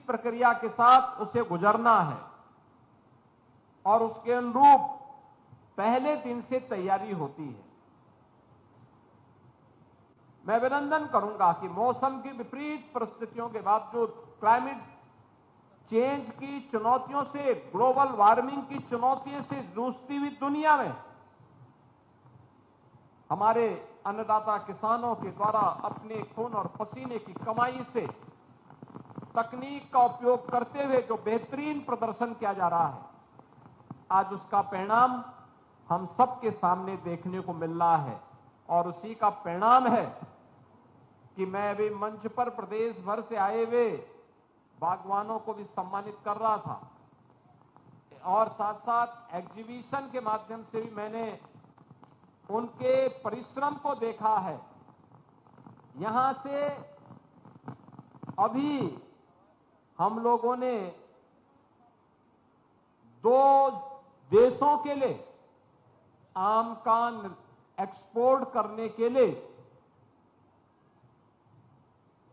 प्रक्रिया के साथ उसे गुजरना है और उसके अनुरूप पहले दिन से तैयारी होती है। मैं अभिनंदन करूंगा कि मौसम की विपरीत परिस्थितियों के बावजूद, क्लाइमेट चेंज की चुनौतियों से, ग्लोबल वार्मिंग की चुनौतियों से जूझती हुई दुनिया में हमारे अन्नदाता किसानों के द्वारा अपने खून और पसीने की कमाई से तकनीक का उपयोग करते हुए जो बेहतरीन प्रदर्शन किया जा रहा है, आज उसका परिणाम हम सबके सामने देखने को मिल रहा है। और उसी का परिणाम है कि मैं अभी मंच पर प्रदेश भर से आए हुए बागवानों को भी सम्मानित कर रहा था और साथ साथ एग्जीबिशन के माध्यम से भी मैंने उनके परिश्रम को देखा है। यहां से अभी हम लोगों ने 2 देशों के लिए आम का एक्सपोर्ट करने के लिए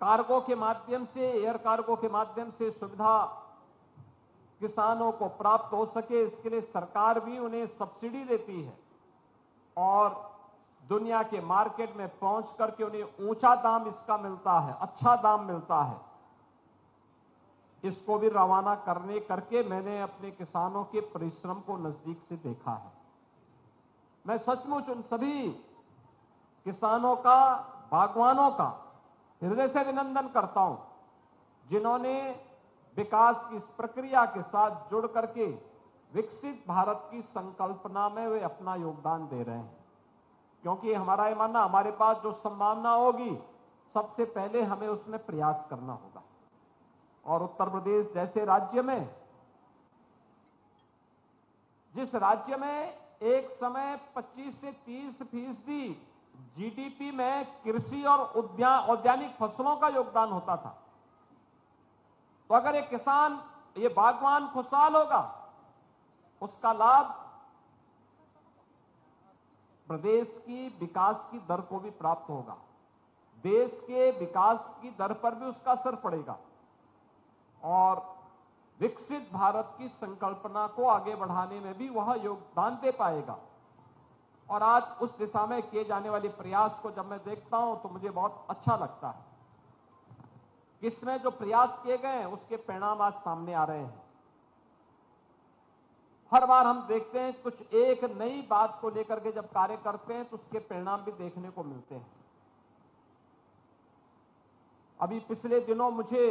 कार्गो के माध्यम से, एयर कार्गो के माध्यम से सुविधा किसानों को प्राप्त हो सके, इसके लिए सरकार भी उन्हें सब्सिडी देती है और दुनिया के मार्केट में पहुंच करके उन्हें ऊंचा दाम इसका मिलता है, अच्छा दाम मिलता है। इसको भी रवाना करके मैंने अपने किसानों के परिश्रम को नजदीक से देखा है। मैं सचमुच उन सभी किसानों का, बागवानों का हृदय से अभिनंदन करता हूं जिन्होंने विकास की इस प्रक्रिया के साथ जुड़ करके विकसित भारत की संकल्पना में वे अपना योगदान दे रहे हैं। क्योंकि हमारा ये मानना, हमारे पास जो संभावना होगी सबसे पहले हमें उसमें प्रयास करना होगा। और उत्तर प्रदेश जैसे राज्य में, जिस राज्य में एक समय 25 से 30% जीडीपी में कृषि और औद्यानिक फसलों का योगदान होता था, तो अगर एक किसान, ये बागवान खुशहाल होगा, उसका लाभ प्रदेश की विकास की दर को भी प्राप्त होगा, देश के विकास की दर पर भी उसका असर पड़ेगा और विकसित भारत की संकल्पना को आगे बढ़ाने में भी वह योगदान दे पाएगा। और आज उस दिशा में किए जाने वाले प्रयास को जब मैं देखता हूं तो मुझे बहुत अच्छा लगता है। इसमें जो प्रयास किए गए हैं उसके परिणाम आज सामने आ रहे हैं। हर बार हम देखते हैं कुछ एक नई बात को लेकर के जब कार्य करते हैं तो उसके परिणाम भी देखने को मिलते हैं। अभी पिछले दिनों मुझे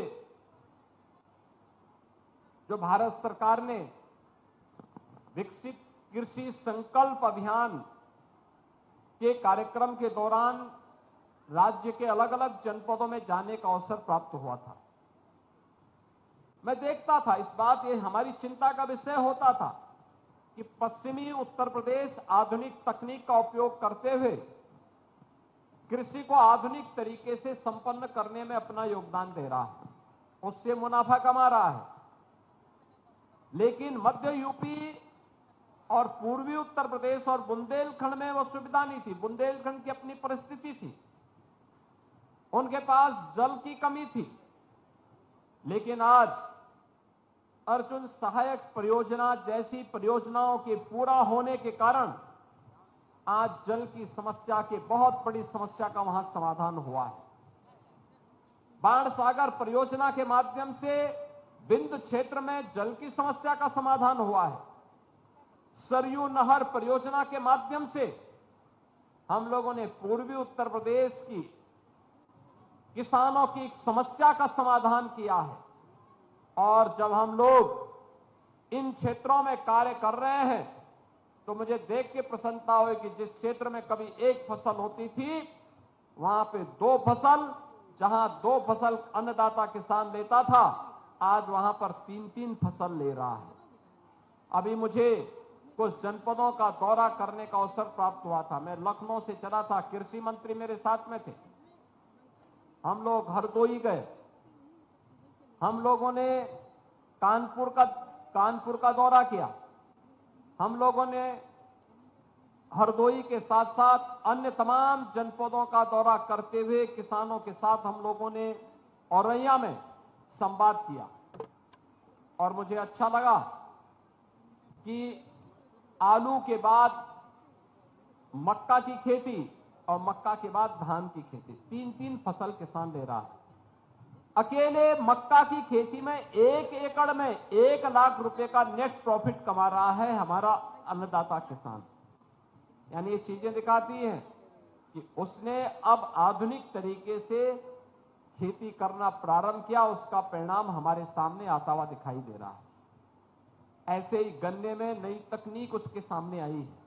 जो भारत सरकार ने विकसित कृषि संकल्प अभियान के कार्यक्रम के दौरान राज्य के अलग अलग जनपदों में जाने का अवसर प्राप्त हुआ था। मैं देखता था, इस बात ये हमारी चिंता का विषय होता था कि पश्चिमी उत्तर प्रदेश आधुनिक तकनीक का उपयोग करते हुए कृषि को आधुनिक तरीके से संपन्न करने में अपना योगदान दे रहा है, उससे मुनाफा कमा रहा है। लेकिन मध्य यूपी और पूर्वी उत्तर प्रदेश और बुंदेलखंड में वो सुविधा नहीं थी। बुंदेलखंड की अपनी परिस्थिति थी, उनके पास जल की कमी थी। लेकिन आज अर्जुन सहायक परियोजना जैसी परियोजनाओं के पूरा होने के कारण आज जल की समस्या की, बहुत बड़ी समस्या का वहां समाधान हुआ है। बाण सागर परियोजना के माध्यम से बिंद क्षेत्र में जल की समस्या का समाधान हुआ है। सरयू नहर परियोजना के माध्यम से हम लोगों ने पूर्वी उत्तर प्रदेश की किसानों की समस्या का समाधान किया है। और जब हम लोग इन क्षेत्रों में कार्य कर रहे हैं तो मुझे देख के प्रसन्नता हुई कि जिस क्षेत्र में कभी एक फसल होती थी वहां पे 2 फसल, जहां 2 फसल अन्नदाता किसान लेता था, आज वहां पर 3-3 फसल ले रहा है। अभी मुझे कुछ जनपदों का दौरा करने का अवसर प्राप्त हुआ था। मैं लखनऊ से चला था, कृषि मंत्री मेरे साथ में थे। हम लोग हरदोई गए, हम लोगों ने कानपुर का दौरा किया, हम लोगों ने हरदोई के साथ साथ अन्य तमाम जनपदों का दौरा करते हुए किसानों के साथ हम लोगों ने औरैया में संवाद किया। और मुझे अच्छा लगा कि आलू के बाद मक्का की खेती और मक्का के बाद धान की खेती, तीन तीन फसल किसान ले रहा है। अकेले मक्का की खेती में 1 एकड़ में 1 लाख रुपए का नेट प्रॉफिट कमा रहा है हमारा अन्नदाता किसान। यानी ये चीजें दिखाती हैं कि उसने अब आधुनिक तरीके से खेती करना प्रारंभ किया, उसका परिणाम हमारे सामने आता हुआ दिखाई दे रहा है। ऐसे ही गन्ने में नई तकनीक उसके सामने आई है,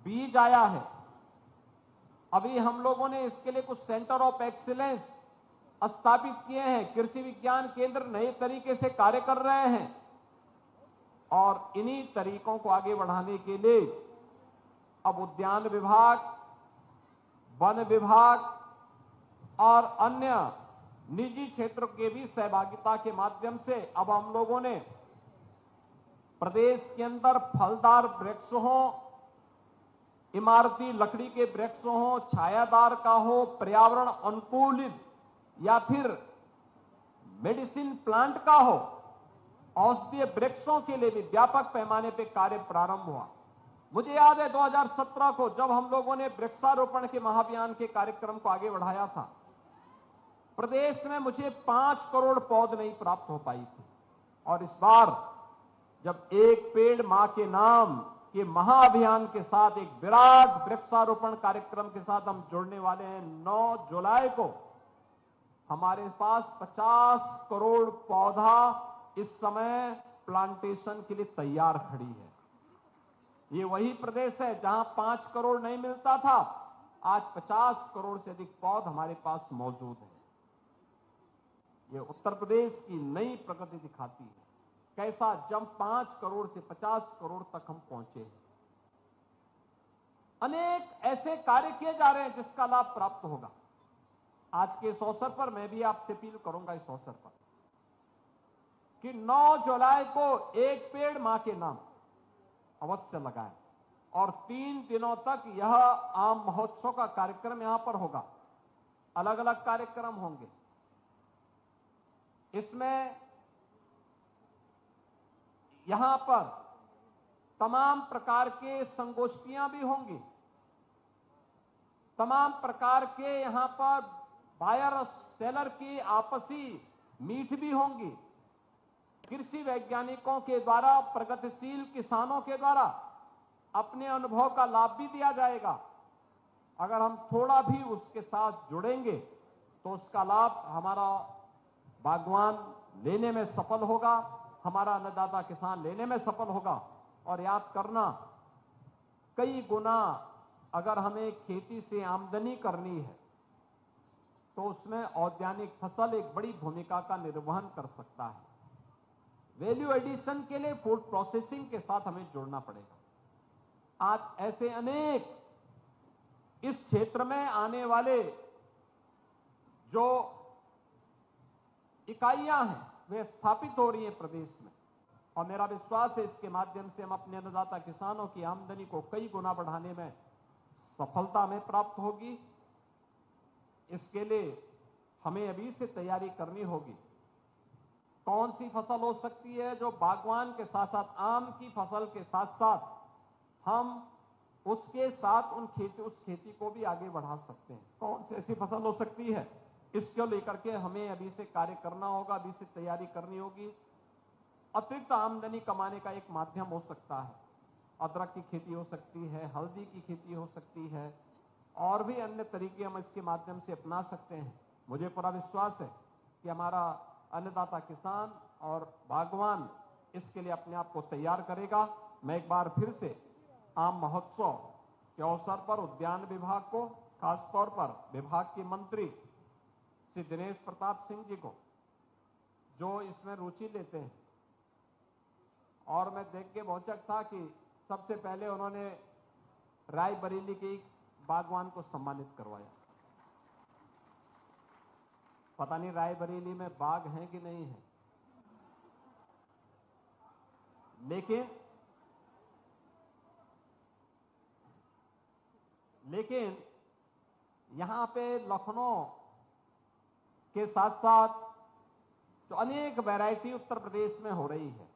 बीज आया है। अभी हम लोगों ने इसके लिए कुछ सेंटर ऑफ एक्सीलेंस स्थापित किए हैं, कृषि विज्ञान केंद्र नए तरीके से कार्य कर रहे हैं और इन्हीं तरीकों को आगे बढ़ाने के लिए अब उद्यान विभाग, वन विभाग और अन्य निजी क्षेत्र के भी सहभागिता के माध्यम से अब हम लोगों ने प्रदेश के अंदर फलदार वृक्ष हो, इमारती लकड़ी के वृक्ष हो, छायादार का हो, पर्यावरण अनुकूलित या फिर मेडिसिन प्लांट का हो, औषधीय वृक्षों के लिए भी व्यापक पैमाने पर कार्य प्रारंभ हुआ। मुझे याद है 2017 को जब हम लोगों ने वृक्षारोपण के महाअभियान के कार्यक्रम को आगे बढ़ाया था, प्रदेश में मुझे 5 करोड़ पौध नहीं प्राप्त हो पाई थी। और इस बार जब एक पेड़ मां के नाम के महाअभियान के साथ एक विराट वृक्षारोपण कार्यक्रम के साथ हम जुड़ने वाले हैं, 9 जुलाई को हमारे पास 50 करोड़ पौधा इस समय प्लांटेशन के लिए तैयार खड़ी है। ये वही प्रदेश है जहां 5 करोड़ नहीं मिलता था, आज 50 करोड़ से अधिक पौध हमारे पास मौजूद है। ये उत्तर प्रदेश की नई प्रगति दिखाती है, कैसा जंप 5 करोड़ से 50 करोड़ तक हम पहुंचे हैं। अनेक ऐसे कार्य किए जा रहे हैं जिसका लाभ प्राप्त होगा। आज के इस अवसर पर मैं भी आपसे अपील करूंगा इस अवसर पर कि 9 जुलाई को एक पेड़ मां के नाम अवश्य लगाएं और 3 दिनों तक यह आम महोत्सव का कार्यक्रम यहां पर होगा। अलग अलग कार्यक्रम होंगे, इसमें यहां पर तमाम प्रकार के संगोष्ठियां भी होंगी, तमाम प्रकार के यहां पर बायर और सेलर की आपसी मीट भी होंगी। कृषि वैज्ञानिकों के द्वारा, प्रगतिशील किसानों के द्वारा अपने अनुभव का लाभ भी दिया जाएगा। अगर हम थोड़ा भी उसके साथ जुड़ेंगे तो उसका लाभ हमारा बागवान लेने में सफल होगा, हमारा अन्नदाता किसान लेने में सफल होगा। और याद करना, कई गुना अगर हमें खेती से आमदनी करनी है तो उसमें औद्यानिक फसल एक बड़ी भूमिका का निर्वहन कर सकता है। वैल्यू एडिशन के लिए फूड प्रोसेसिंग के साथ हमें जुड़ना पड़ेगा। आज ऐसे अनेक इस क्षेत्र में आने वाले जो इकाइयां हैं वे स्थापित हो रही हैं प्रदेश में, और मेरा विश्वास है इसके माध्यम से हम अपने अन्नदाता किसानों की आमदनी को कई गुना बढ़ाने में सफलता में प्राप्त होगी। इसके लिए हमें अभी से तैयारी करनी होगी। कौन सी फसल हो सकती है जो बागवान के साथ साथ आम की फसल के साथ साथ हम उसके साथ उस खेती को भी आगे बढ़ा सकते हैं। कौन सी ऐसी फसल हो सकती है, इसको लेकर के हमें अभी से कार्य करना होगा, अभी से तैयारी करनी होगी। अतिरिक्त आमदनी कमाने का एक माध्यम हो सकता है, अदरक की खेती हो सकती है, हल्दी की खेती हो सकती है, और भी अन्य तरीके हम इसके माध्यम से अपना सकते हैं। मुझे पूरा विश्वास है कि हमारा अन्नदाता किसान और बागवान इसके लिए अपने आप को तैयार करेगा। मैं एक बार फिर से आम महोत्सव के अवसर पर उद्यान विभाग को, खासतौर पर विभाग के मंत्री श्री दिनेश प्रताप सिंह जी को, जो इसमें रुचि लेते हैं, और मैं देख के बहुत था कि सबसे पहले उन्होंने रायबरेली के बागवान को सम्मानित करवाया। पता नहीं रायबरेली में बाग हैं कि नहीं है, लेकिन यहां पे लखनऊ के साथ साथ तो अनेक वैरायटी उत्तर प्रदेश में हो रही है।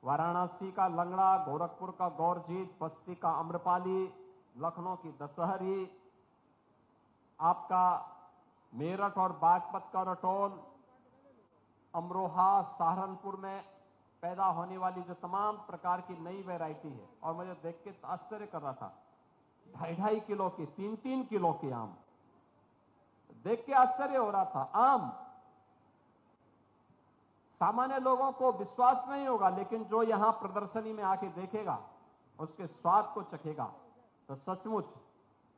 वाराणसी का लंगड़ा, गोरखपुर का गौरजीत, बस्ती का अम्रपाली, लखनऊ की दशहरी, आपका मेरठ और बागपत का रटोल, अमरोहा, सहारनपुर में पैदा होने वाली जो तमाम प्रकार की नई वैरायटी है। और मुझे देख के आश्चर्य कर रहा था, 2.5 किलो की, 3-3 किलो की आम, देख के आश्चर्य हो रहा था। आम सामान्य लोगों को विश्वास नहीं होगा, लेकिन जो यहां प्रदर्शनी में आके देखेगा, उसके स्वाद को चखेगा, तो सचमुच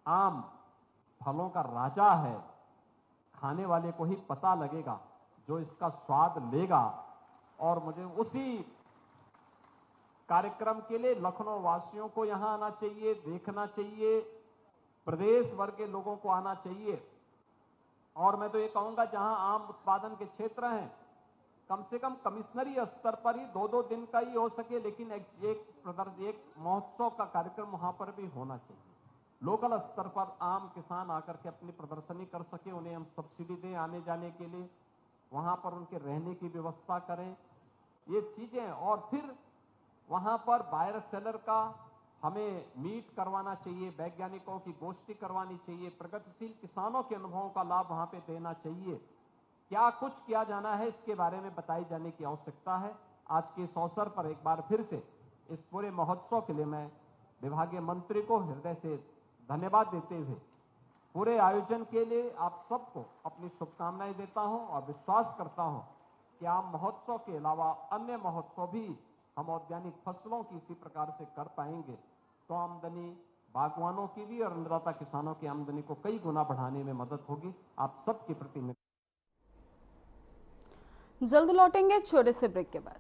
आम फलों का राजा है। खाने वाले को ही पता लगेगा, जो इसका स्वाद लेगा। और मुझे उसी कार्यक्रम के लिए लखनऊ वासियों को यहां आना चाहिए, देखना चाहिए, प्रदेश भर के लोगों को आना चाहिए। और मैं तो ये कहूंगा, जहां आम उत्पादन के क्षेत्र हैं, कम से कम कमिश्नरी स्तर पर ही 2-2 दिन का ही हो सके, लेकिन एक महोत्सव का कार्यक्रम वहां पर भी होना चाहिए। लोकल स्तर पर आम किसान आकर के अपनी प्रदर्शनी कर सके, उन्हें हम सब्सिडी दें आने जाने के लिए, वहां पर उनके रहने की व्यवस्था करें, ये चीजें। और फिर वहां पर बायर सेलर का हमें मीट करवाना चाहिए, वैज्ञानिकों की गोष्ठी करवानी चाहिए, प्रगतिशील किसानों के अनुभवों का लाभ वहां पे देना चाहिए। क्या कुछ किया जाना है, इसके बारे में बताई जाने की आवश्यकता है। आज के इस अवसर पर एक बार फिर से इस पूरे महोत्सव के लिए मैं विभागीय मंत्री को हृदय से धन्यवाद देते हुए पूरे आयोजन के लिए आप सबको अपनी शुभकामनाएं देता हूं और विश्वास करता हूं कि आम महोत्सव के अलावा अन्य महोत्सव भी हम औद्यानिक फसलों की इसी प्रकार से कर पाएंगे, तो आमदनी बागवानों की भी और अन्नदाता किसानों की आमदनी को कई गुना बढ़ाने में मदद होगी। आप सबके प्रति मैं जल्द लौटेंगे छोटे से ब्रेक के बाद।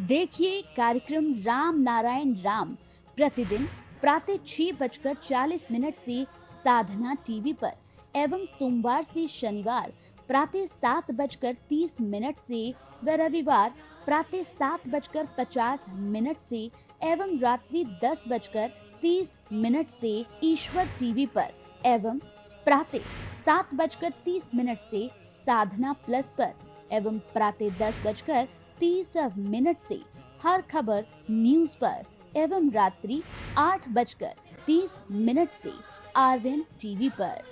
देखिए कार्यक्रम राम नारायण राम प्रतिदिन प्रातः 6:40 से साधना टीवी पर एवं सोमवार से शनिवार प्रातः 7:30 से व रविवार प्रातः 7:50 से एवं रात्रि 10:30 से ईश्वर टीवी पर एवं प्रातः 7:30 से साधना प्लस पर एवं प्रातः 10:30 से हर खबर न्यूज पर एवं रात्रि 8:30 से आर्यन टीवी पर।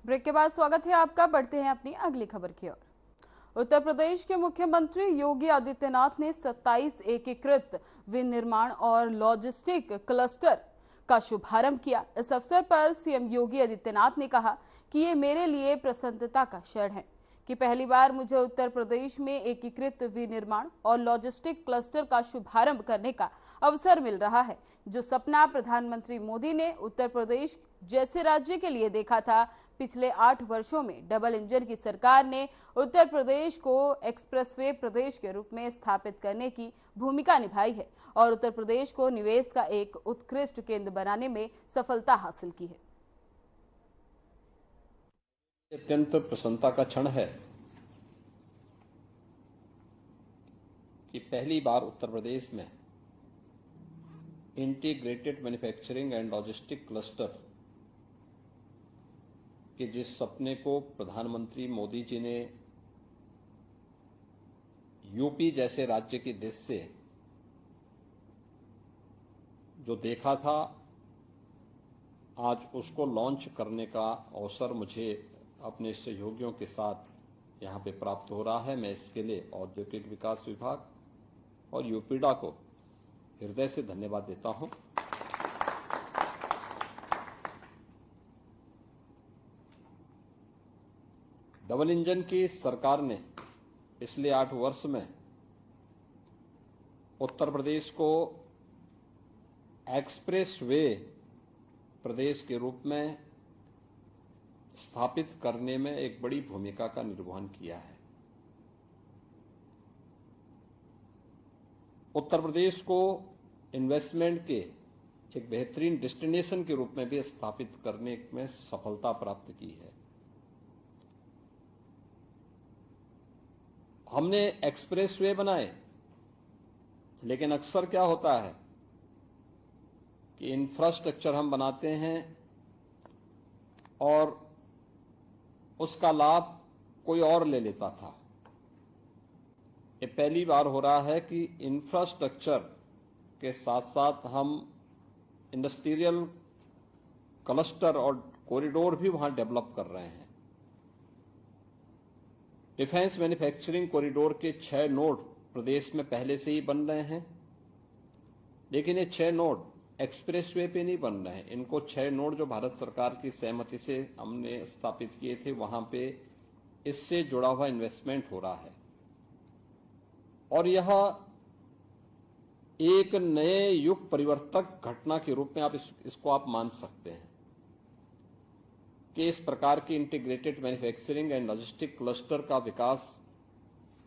ब्रेक के बाद स्वागत है आपका। बढ़ते हैं अपनी अगली खबर की ओर। उत्तर प्रदेश के मुख्यमंत्री योगी आदित्यनाथ ने 27 एकीकृत विनिर्माण और लॉजिस्टिक क्लस्टर का शुभारंभ किया। इस अवसर पर सीएम योगी आदित्यनाथ ने कहा कि ये मेरे लिए प्रसन्नता का क्षण है कि पहली बार मुझे उत्तर प्रदेश में एकीकृत विनिर्माण और लॉजिस्टिक क्लस्टर का शुभारंभ करने का अवसर मिल रहा है। जो सपना प्रधानमंत्री मोदी ने उत्तर प्रदेश जैसे राज्य के लिए देखा था, पिछले 8 वर्षों में डबल इंजन की सरकार ने उत्तर प्रदेश को एक्सप्रेसवे प्रदेश के रूप में स्थापित करने की भूमिका निभाई है और उत्तर प्रदेश को निवेश का एक उत्कृष्ट केंद्र बनाने में सफलता हासिल की है। अत्यंत प्रसन्नता का क्षण है कि पहली बार उत्तर प्रदेश में integrated manufacturing and logistic cluster कि जिस सपने को प्रधानमंत्री मोदी जी ने यूपी जैसे राज्य के देश से जो देखा था, आज उसको लॉन्च करने का अवसर मुझे अपने सहयोगियों के साथ यहाँ पे प्राप्त हो रहा है। मैं इसके लिए औद्योगिक विकास विभाग और यूपीडा को हृदय से धन्यवाद देता हूँ। डबल इंजन की सरकार ने पिछले 8 वर्ष में उत्तर प्रदेश को एक्सप्रेस वे प्रदेश के रूप में स्थापित करने में एक बड़ी भूमिका का निर्वहन किया है। उत्तर प्रदेश को इन्वेस्टमेंट के एक बेहतरीन डेस्टिनेशन के रूप में भी स्थापित करने में सफलता प्राप्त की है। हमने एक्सप्रेसवे बनाए, लेकिन अक्सर क्या होता है कि इंफ्रास्ट्रक्चर हम बनाते हैं और उसका लाभ कोई और ले लेता था। ये पहली बार हो रहा है कि इंफ्रास्ट्रक्चर के साथ साथ हम इंडस्ट्रियल क्लस्टर और कॉरिडोर भी वहां डेवलप कर रहे हैं। डिफेंस मैन्युफैक्चरिंग कॉरिडोर के 6 नोड प्रदेश में पहले से ही बन रहे हैं, लेकिन ये 6 नोड एक्सप्रेसवे पे नहीं बन रहे हैं। इनको 6 नोड जो भारत सरकार की सहमति से हमने स्थापित किए थे, वहां पे इससे जुड़ा हुआ इन्वेस्टमेंट हो रहा है और यह एक नए युग परिवर्तक घटना के रूप में आप इसको आप मान सकते हैं कि इस प्रकार की integrated manufacturing and logistic cluster का विकास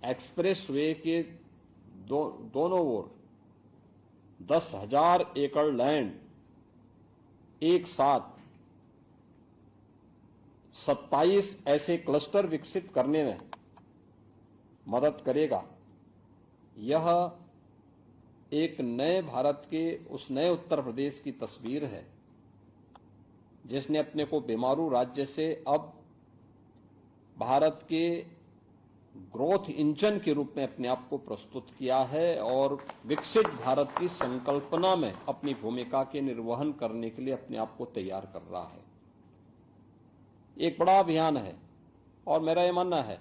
एक्सप्रेसवे के दोनों ओर 10,000 एकड़ लैंड एक साथ 27 ऐसे क्लस्टर विकसित करने में मदद करेगा। यह एक नए भारत के उस नए उत्तर प्रदेश की तस्वीर है जिसने अपने को बेमारू राज्य से अब भारत के ग्रोथ इंजन के रूप में अपने आप को प्रस्तुत किया है और विकसित भारत की संकल्पना में अपनी भूमिका के निर्वहन करने के लिए अपने आप को तैयार कर रहा है। एक बड़ा अभियान है और मेरा यह मानना है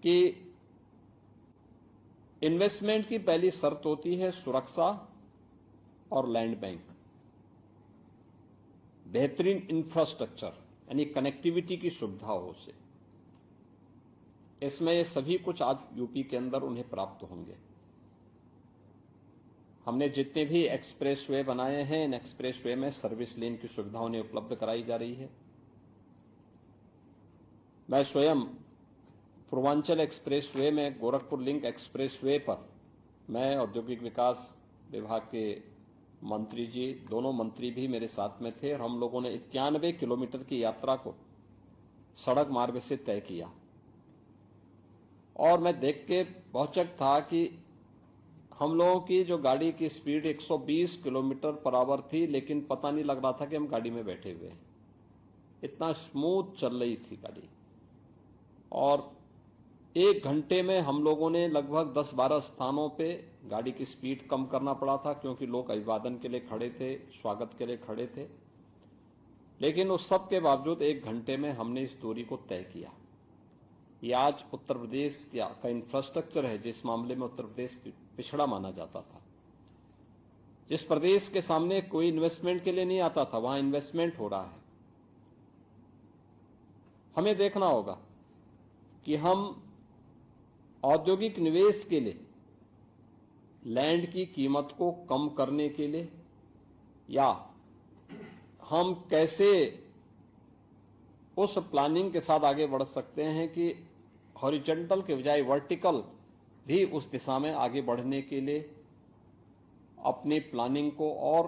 कि इन्वेस्टमेंट की पहली शर्त होती है सुरक्षा और लैंड बैंक, बेहतरीन इंफ्रास्ट्रक्चर यानी कनेक्टिविटी की सुविधा हो उसे। इसमें ये सभी कुछ आज यूपी के अंदर उन्हें प्राप्त होंगे। हमने जितने भी एक्सप्रेसवे बनाए हैं, इन एक्सप्रेसवे में सर्विस लेन की सुविधा उन्हें उपलब्ध कराई जा रही है। मैं स्वयं पूर्वांचल एक्सप्रेसवे में गोरखपुर लिंक एक्सप्रेसवे पर मैं औद्योगिक विकास विभाग के मंत्री जी, दोनों मंत्री भी मेरे साथ में थे और हम लोगों ने 91 किलोमीटर की यात्रा को सड़क मार्ग से तय किया और मैं देख के बहुत चकित था कि हम लोगों की जो गाड़ी की स्पीड 120 किलोमीटर पर आवर थी, लेकिन पता नहीं लग रहा था कि हम गाड़ी में बैठे हुए हैं। इतना स्मूथ चल रही थी गाड़ी और 1 घंटे में हम लोगों ने लगभग 10-12 स्थानों पे गाड़ी की स्पीड कम करना पड़ा था क्योंकि लोग अभिवादन के लिए खड़े थे, स्वागत के लिए खड़े थे, लेकिन उस सब के बावजूद 1 घंटे में हमने इस दूरी को तय किया। ये आज उत्तर प्रदेश का इंफ्रास्ट्रक्चर है जिस मामले में उत्तर प्रदेश पिछड़ा माना जाता था। जिस प्रदेश के सामने कोई इन्वेस्टमेंट के लिए नहीं आता था, वहां इन्वेस्टमेंट हो रहा है। हमें देखना होगा कि हम औद्योगिक निवेश के लिए लैंड की कीमत को कम करने के लिए या हम कैसे उस प्लानिंग के साथ आगे बढ़ सकते हैं कि हॉरिजॉन्टल के बजाय वर्टिकल भी उस दिशा में आगे बढ़ने के लिए अपनी प्लानिंग को और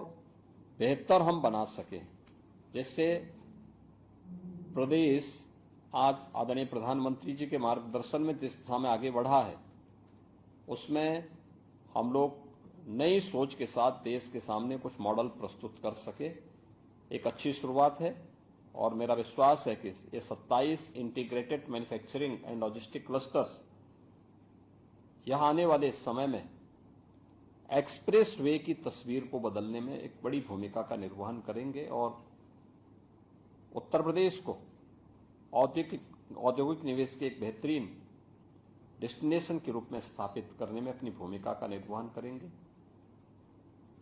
बेहतर हम बना सकें, जिससे प्रदेश आज आदरणीय प्रधानमंत्री जी के मार्गदर्शन में जिस दिशा में आगे बढ़ा है उसमें हम लोग नई सोच के साथ देश के सामने कुछ मॉडल प्रस्तुत कर सके। एक अच्छी शुरुआत है और मेरा विश्वास है कि ये 27 integrated manufacturing and logistic clusters यहां आने वाले समय में एक्सप्रेस वे की तस्वीर को बदलने में एक बड़ी भूमिका का निर्वहन करेंगे और उत्तर प्रदेश को औद्योगिक निवेश के एक बेहतरीन डेस्टिनेशन के रूप में स्थापित करने में अपनी भूमिका का निर्वहन करेंगे।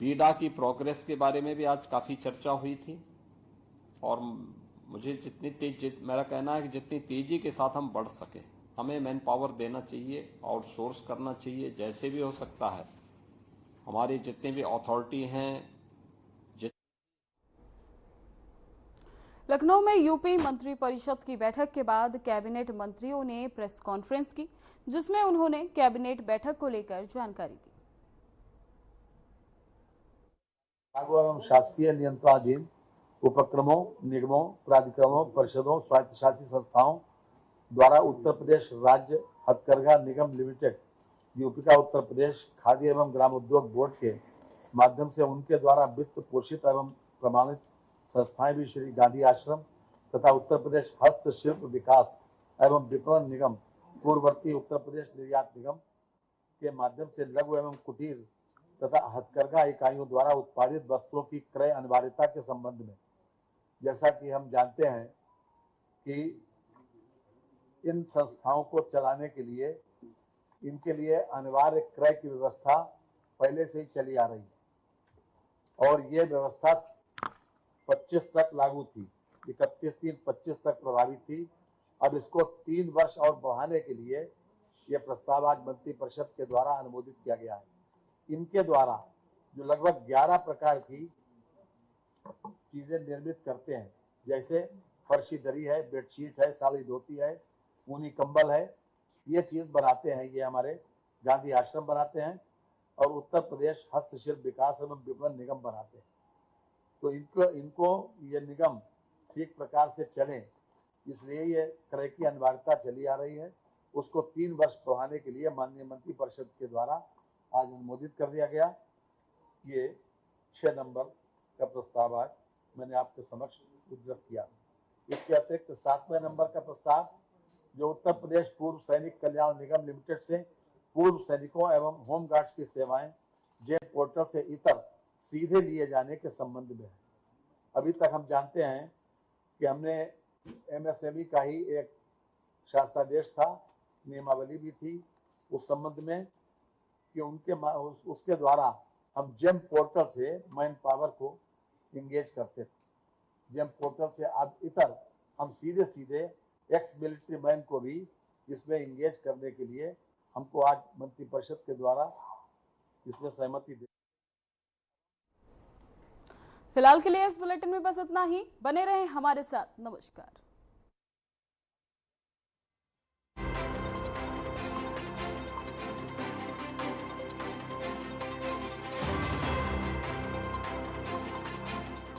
बीडा की प्रोग्रेस के बारे में भी आज काफी चर्चा हुई थी और मुझे मेरा कहना है कि जितनी तेजी के साथ हम बढ़ सके हमें मैन पावर देना चाहिए, आउटसोर्स करना चाहिए, जैसे भी हो सकता है। हमारी जितने भी अथॉरिटी हैं। लखनऊ में यूपी मंत्रिपरिषद की बैठक के बाद कैबिनेट मंत्रियों ने प्रेस कॉन्फ्रेंस की, जिसमें उन्होंने कैबिनेट बैठक को लेकर जानकारी दी। लागू एवं शासकीय नियंत्रणाधीन उपक्रमों, निगमों, प्राधिकरणों, परिषदों, स्वायत्तशासी संस्थाओं द्वारा उत्तर प्रदेश राज्य हथकरघा निगम लिमिटेड, यूपी का उत्तर प्रदेश खादी एवं ग्रामोद्योग बोर्ड के माध्यम से उनके द्वारा वित्त पोषित एवं प्रमाणित संस्थाएं भी श्री गांधी आश्रम तथा उत्तर प्रदेश हस्तशिल्प विकास एवं विपणन निगम, पूर्ववर्ती उत्तर प्रदेश निर्यात निगम के माध्यम से लघु एवं कुटीर तथा हथकरघा इकाइयों द्वारा उत्पादित वस्तुओं की क्रय अनिवार्यता के संबंध में, जैसा कि हम जानते हैं कि इन संस्थाओं को चलाने के लिए इनके लिए अनिवार्य क्रय की व्यवस्था पहले से ही चली आ रही है और ये व्यवस्था 25 तक लागू थी, 31/3/25 तक प्रभावी थी। अब इसको 3 वर्ष और बढ़ाने के लिए यह प्रस्ताव आज मंत्री परिषद के द्वारा अनुमोदित किया गया है। इनके द्वारा जो लगभग 11 प्रकार की चीजें निर्मित करते हैं, जैसे फर्शी दरी है, बेडशीट है, साड़ी धोती है, ऊनी कंबल है, ये चीज बनाते हैं, ये हमारे गांधी आश्रम बनाते हैं और उत्तर प्रदेश हस्तशिल्प विकास एवं विपणन निगम बनाते हैं। तो इनको ये निगम ठीक प्रकार से चले, इसलिए ये क्रय की अनिवार्यता चली आ रही है। उसको 3 वर्ष बढ़ाने के लिए माननीय मंत्री परिषद के द्वारा आज अनुमोदित कर दिया गया। ये 6 नंबर का प्रस्ताव आज मैंने आपके समक्ष उद्धृत किया। इसके अतिरिक्त 7वें नंबर का प्रस्ताव जो उत्तर प्रदेश पूर्व सैनिक कल्याण निगम लिमिटेड से पूर्व सैनिकों एवं होमगार्ड्स की सेवाएं जेम पोर्टल से इतर सीधे लिए जाने के संबंध में है। अभी तक हम जानते हैं कि हमने एमएसएमई का ही एक शासनादेश था, नियमावली भी थी उस संबंध में कि उसके द्वारा हम जेम पोर्टल से मैन पावर को इंगेज करते थे। जेम पोर्टल से अब इतर हम सीधे एक्स मिलिट्री मैन को भी इसमें इंगेज करने के लिए हमको आज मंत्री परिषद के द्वारा इसमें सहमति दी। फिलहाल के लिए इस बुलेटिन में बस इतना ही। बने रहें हमारे साथ। नमस्कार।